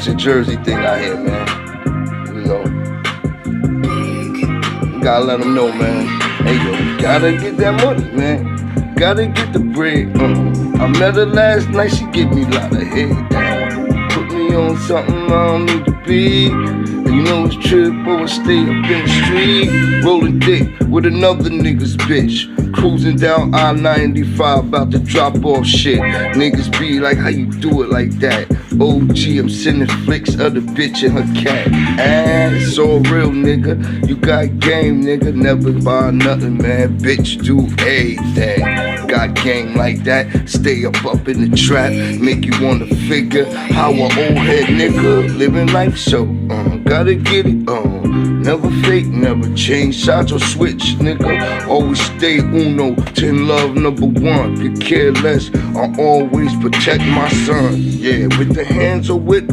It's a Jersey thing out here, man. You know, you gotta let them know, man. Hey, yo, gotta get that money, man. Gotta get the bread. I met her last night, she give me a lot of head. Put me on something I don't need to be. You know it's trip or stay up in the street. Rolling dick with another nigga's bitch. Cruising down I-95, about to drop off shit. Niggas be like, how you do it like that? OG, I'm sending flicks of the bitch and her cat. It's all real, nigga. You got game, nigga. Never buy nothing, man. Bitch, do everything. Got game like that. Stay up in the trap. Make you wanna figure how an old head nigga living life. So, gotta get it never fake, never change sides or switch, nigga. Always stay uno, 10 love #1. Could care less, I always protect my son. Yeah, with the hands or with